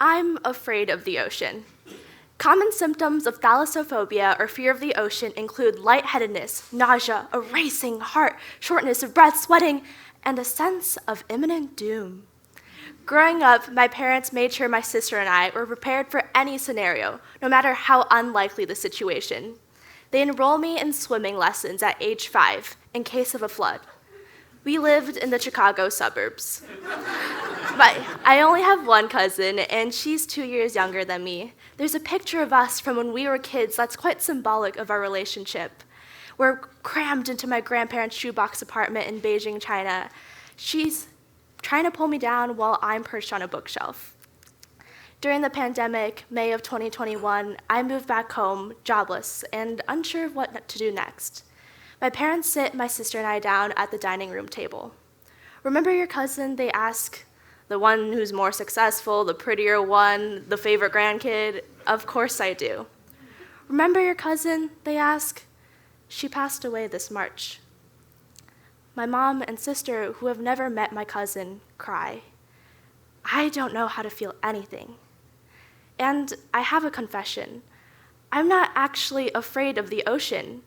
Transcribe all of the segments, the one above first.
I'm afraid of the ocean. Common symptoms of thalassophobia or fear of the ocean include lightheadedness, nausea, a racing heart, shortness of breath, sweating, and a sense of imminent doom. Growing up, my parents made sure my sister and I were prepared for any scenario, no matter how unlikely the situation. They enroll me in swimming lessons at age 5 in case of a flood. We lived in the Chicago suburbs. But I only have one cousin, and she's 2 years younger than me. There's a picture of us from when we were kids that's quite symbolic of our relationship. We're crammed into my grandparents' shoebox apartment in Beijing, China. She's trying to pull me down while I'm perched on a bookshelf. During the pandemic, May of 2021, I moved back home, jobless, and unsure of what to do next. My parents sit my sister and I down at the dining room table. "Remember your cousin?" they ask. "The one who's more successful, the prettier one, the favorite grandkid?" "Of course I do." "Remember your cousin?" they ask. "She passed away this March." My mom and sister, who have never met my cousin, cry. I don't know how to feel anything. And I have a confession. I'm not actually afraid of the ocean.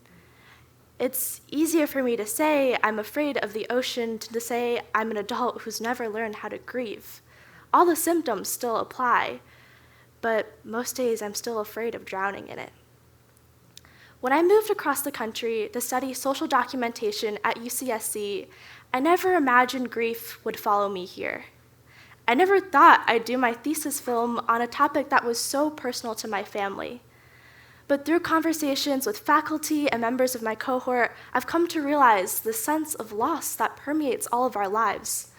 It's easier for me to say I'm afraid of the ocean than to say I'm an adult who's never learned how to grieve. All the symptoms still apply, but most days I'm still afraid of drowning in it. When I moved across the country to study social documentation at UCSC, I never imagined grief would follow me here. I never thought I'd do my thesis film on a topic that was so personal to my family. But through conversations with faculty and members of my cohort, I've come to realize the sense of loss that permeates all of our lives.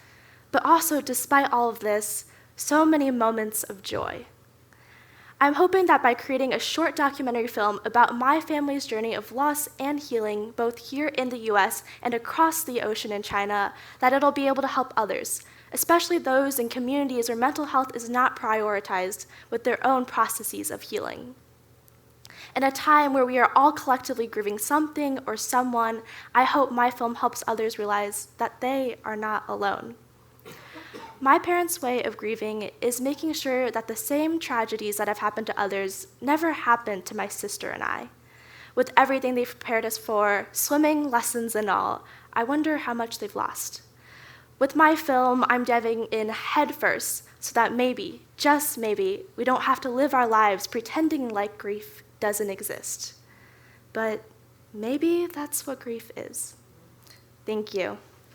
But also, despite all of this, so many moments of joy. I'm hoping that by creating a short documentary film about my family's journey of loss and healing, both here in the US and across the ocean in China, that it'll be able to help others, especially those in communities where mental health is not prioritized with their own processes of healing. In a time where we are all collectively grieving something or someone, I hope my film helps others realize that they are not alone. My parents' way of grieving is making sure that the same tragedies that have happened to others never happen to my sister and I. With everything they've prepared us for, swimming lessons and all, I wonder how much they've lost. With my film, I'm diving in headfirst so that maybe, just maybe, we don't have to live our lives pretending like grief doesn't exist. But maybe that's what grief is. Thank you.